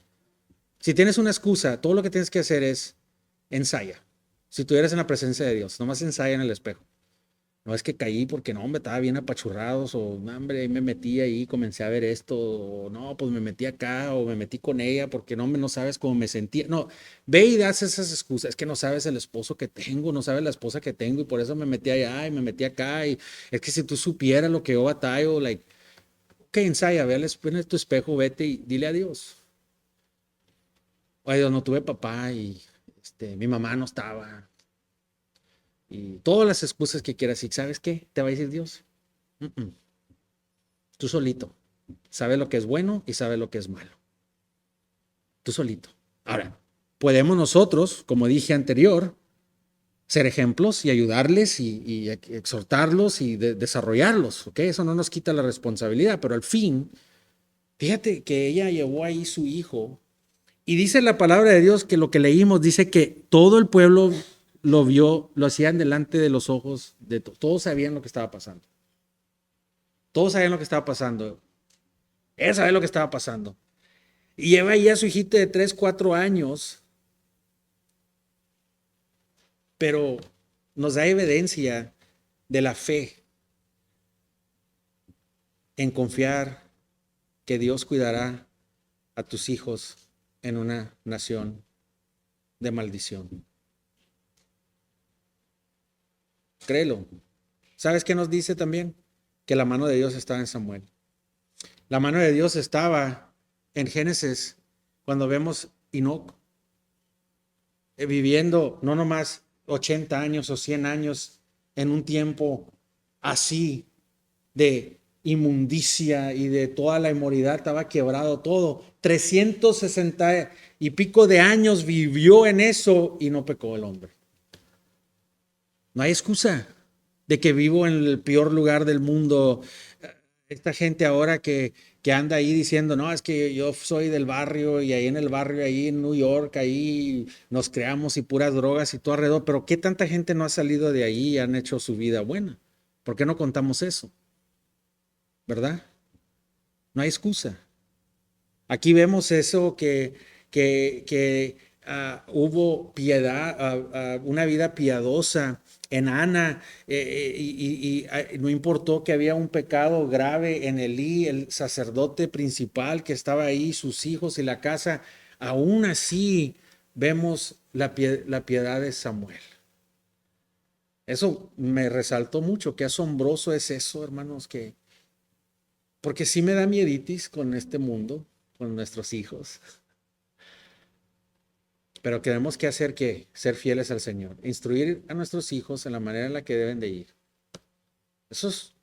todo lo que tienes que hacer es ensaya. Si tú eres en la presencia de Dios, nomás ensaya en el espejo. No es que caí porque no, me estaba bien apachurrados, o no, hombre, ahí me metí ahí, comencé a ver esto, o no, pues me metí acá, o me metí con ella porque no sabes cómo me sentía. No, ve y das esas excusas. Es que no sabes el esposo que tengo, no sabes la esposa que tengo, y por eso me metí allá y me metí acá. Y es que si tú supieras lo que yo batallo, que ensaya, ve en tu espejo, vete y dile adiós. Oye, Dios, no tuve papá y mi mamá no estaba. Y todas las excusas que quieras. ¿Y sabes qué? Te va a decir Dios. Tú solito. Sabes lo que es bueno y sabes lo que es malo. Tú solito. Ahora, podemos nosotros, como dije anterior, ser ejemplos y ayudarles y exhortarlos y desarrollarlos, ¿ok? Eso no nos quita la responsabilidad, pero al fin, fíjate que ella llevó ahí su hijo y dice la palabra de Dios que lo que leímos dice que todo el pueblo lo vio, lo hacían delante de los ojos de todos. Todos sabían lo que estaba pasando. Todos sabían lo que estaba pasando. Él sabía lo que estaba pasando. Y lleva ahí a su hijita de 3, 4 años, pero nos da evidencia de la fe en confiar que Dios cuidará a tus hijos en una nación de maldición. Créelo. ¿Sabes qué nos dice también? Que la mano de Dios estaba en Samuel. La mano de Dios estaba en Génesis cuando vemos Enoc viviendo no nomás 80 años o 100 años en un tiempo así de inmundicia y de toda la inmoralidad, estaba quebrado todo. 360 y pico de años vivió en eso y no pecó el hombre. No hay excusa de que vivo en el peor lugar del mundo. Esta gente ahora que anda ahí diciendo, no, es que yo soy del barrio y ahí en el barrio, ahí en New York, ahí nos creamos y puras drogas y todo alrededor, pero ¿qué tanta gente no ha salido de ahí y han hecho su vida buena? ¿Por qué no contamos eso? ¿Verdad? No hay excusa. Aquí vemos eso que hubo piedad, una vida piadosa en Ana, no importó que había un pecado grave en Elí, el sacerdote principal que estaba ahí, sus hijos y la casa, aún así vemos la piedad de Samuel. Eso me resaltó mucho, qué asombroso es eso, hermanos, porque sí me da mieditis con este mundo, con nuestros hijos. Pero tenemos que hacer que ser fieles al Señor, instruir a nuestros hijos en la manera en la que deben de ir. Eso es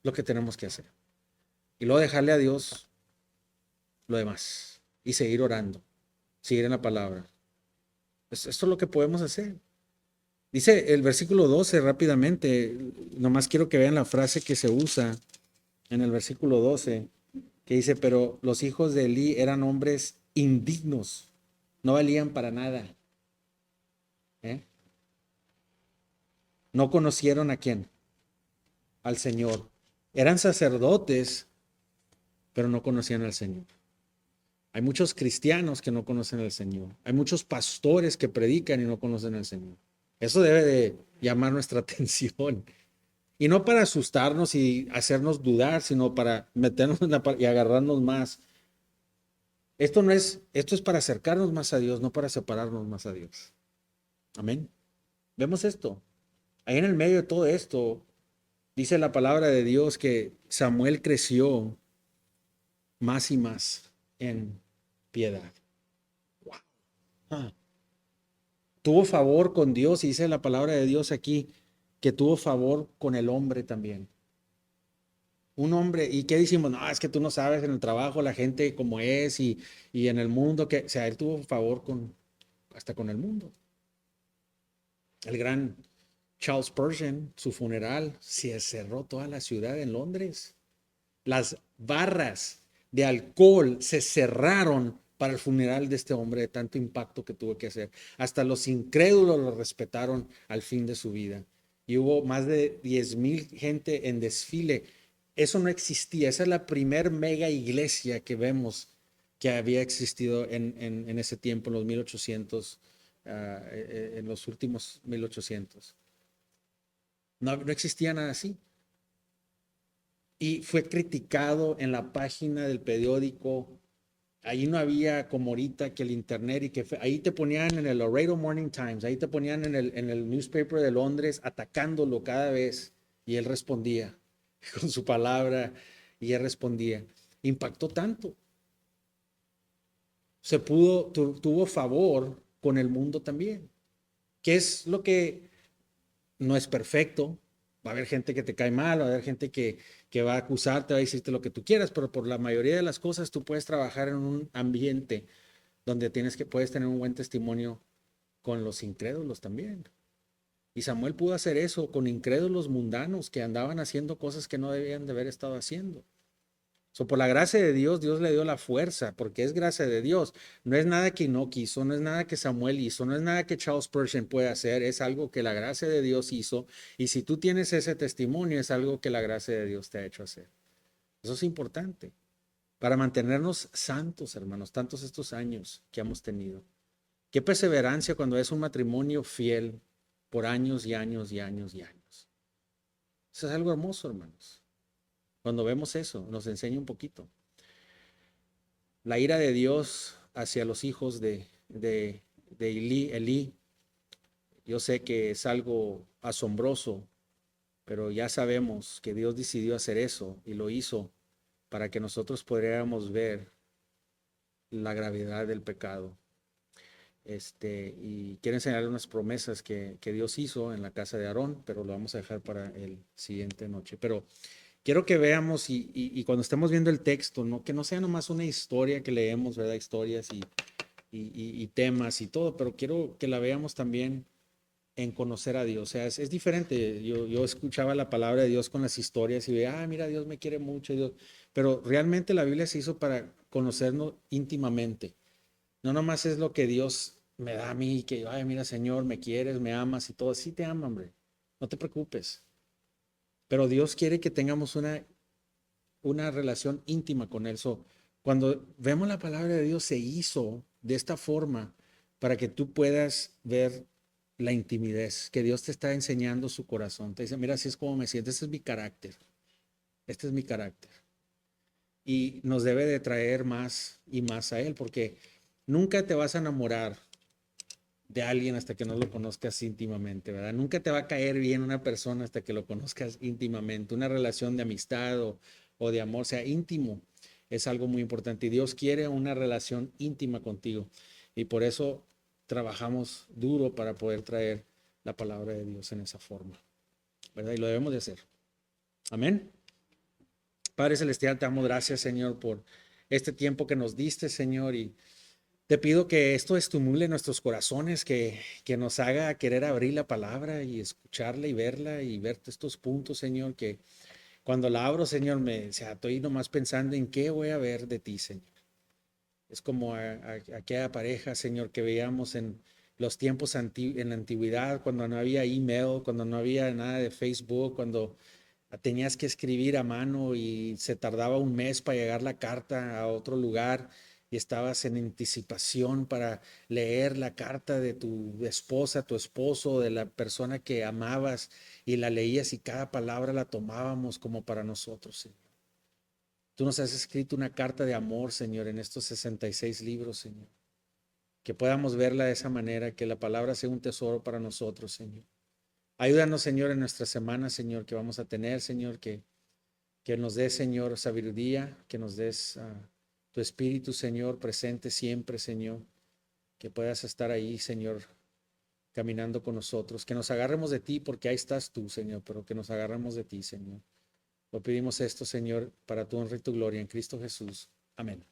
lo que tenemos que hacer. Y luego dejarle a Dios lo demás y seguir orando, seguir en la palabra. Esto es lo que podemos hacer. Dice el versículo 12 rápidamente, nomás quiero que vean la frase que se usa en el versículo 12, que dice, pero los hijos de Elí eran hombres indignos, no valían para nada. ¿Eh? No conocieron a quién, al Señor. Eran sacerdotes, pero no conocían al Señor. Hay muchos cristianos que no conocen al Señor. Hay muchos pastores que predican y no conocen al Señor. Eso debe de llamar nuestra atención. Y no para asustarnos y hacernos dudar, sino para meternos y agarrarnos más. Esto es para acercarnos más a Dios, no para separarnos más a Dios. Amén. Vemos esto. Ahí en el medio de todo esto, dice la palabra de Dios que Samuel creció más y más en piedad. Wow. Ah. Tuvo favor con Dios y dice la palabra de Dios aquí que tuvo favor con el hombre también. Un hombre, ¿y qué decimos? No, es que tú no sabes en el trabajo la gente como es y en el mundo, que, o sea, él tuvo favor hasta con el mundo. El gran Charles Spurgeon, su funeral, se cerró toda la ciudad en Londres. Las barras de alcohol se cerraron para el funeral de este hombre, de tanto impacto que tuvo que hacer. Hasta los incrédulos lo respetaron al fin de su vida. Y hubo más de 10,000 gente en desfile. Eso no existía. Esa es la primer mega iglesia que vemos que había existido en ese tiempo, en los 1800, en los últimos 1800. No existía nada así. Y fue criticado en la página del periódico. Ahí no había como ahorita que el internet y que ahí te ponían en el Laredo Morning Times, ahí te ponían en el newspaper de Londres atacándolo cada vez y él respondía con su palabra y él respondía. Impactó tanto. Tuvo favor con el mundo también. ¿Qué es lo que no es perfecto? Va a haber gente que te cae mal, va a haber gente que va a acusarte, va a decirte lo que tú quieras, pero por la mayoría de las cosas tú puedes trabajar en un ambiente donde puedes tener un buen testimonio con los incrédulos también. Y Samuel pudo hacer eso con incrédulos mundanos que andaban haciendo cosas que no debían de haber estado haciendo. Por la gracia de Dios, Dios le dio la fuerza, porque es gracia de Dios. No es nada que no quiso, no es nada que Samuel hizo, no es nada que Charles Spurgeon puede hacer, es algo que la gracia de Dios hizo. Y si tú tienes ese testimonio, es algo que la gracia de Dios te ha hecho hacer. Eso es importante para mantenernos santos, hermanos, tantos estos años que hemos tenido. Qué perseverancia cuando es un matrimonio fiel por años y años y años y años. Eso es algo hermoso, hermanos. Cuando vemos eso, nos enseña un poquito. La ira de Dios hacia los hijos de Elí, yo sé que es algo asombroso, pero ya sabemos que Dios decidió hacer eso y lo hizo para que nosotros pudiéramos ver la gravedad del pecado. Y quiero enseñarle unas promesas que Dios hizo en la casa de Aarón, pero lo vamos a dejar para el siguiente noche. Pero quiero que veamos y cuando estemos viendo el texto, ¿no? Que no sea nomás una historia que leemos, ¿verdad? Historias y temas y todo, pero quiero que la veamos también en conocer a Dios. O sea, es diferente. Yo escuchaba la palabra de Dios con las historias y veía, mira, Dios me quiere mucho, Dios. Pero realmente la Biblia se hizo para conocernos íntimamente. No nomás es lo que Dios me da a mí, que, ay, mira, Señor, me quieres, me amas y todo. Sí te ama, hombre. No te preocupes. Pero Dios quiere que tengamos una relación íntima con Él. Cuando vemos la palabra de Dios, se hizo de esta forma para que tú puedas ver la intimidad, que Dios te está enseñando su corazón. Te dice, mira, así es como me siento, este es mi carácter, este es mi carácter. Y nos debe de traer más y más a Él, porque nunca te vas a enamorar de alguien hasta que no lo conozcas íntimamente, ¿verdad? Nunca te va a caer bien una persona hasta que lo conozcas íntimamente. Una relación de amistad o de amor, sea íntimo, es algo muy importante. Y Dios quiere una relación íntima contigo. Y por eso trabajamos duro para poder traer la palabra de Dios en esa forma, ¿verdad? Y lo debemos de hacer. Amén. Padre Celestial, te damos gracias, Señor, por este tiempo que nos diste, Señor, y te pido que esto estimule nuestros corazones, que nos haga querer abrir la palabra y escucharla y verla y ver estos puntos, Señor, que cuando la abro, Señor, o sea, estoy nomás pensando en qué voy a ver de ti, Señor. Es como aquella pareja, Señor, que veíamos en los tiempos en la antigüedad, cuando no había email, cuando no había nada de Facebook, cuando tenías que escribir a mano y se tardaba un mes para llegar la carta a otro lugar y estabas en anticipación para leer la carta de tu esposa, tu esposo, de la persona que amabas y la leías y cada palabra la tomábamos como para nosotros, Señor. Tú nos has escrito una carta de amor, Señor, en estos 66 libros, Señor. Que podamos verla de esa manera, que la palabra sea un tesoro para nosotros, Señor. Ayúdanos, Señor, en nuestra semana, Señor, que vamos a tener, Señor, que nos des, Señor, sabiduría, que nos des tu espíritu, Señor, presente siempre, Señor, que puedas estar ahí, Señor, caminando con nosotros, que nos agarremos de ti, porque ahí estás tú, Señor, pero que nos agarremos de ti, Señor. Lo pedimos esto, Señor, para tu honra y tu gloria en Cristo Jesús. Amén.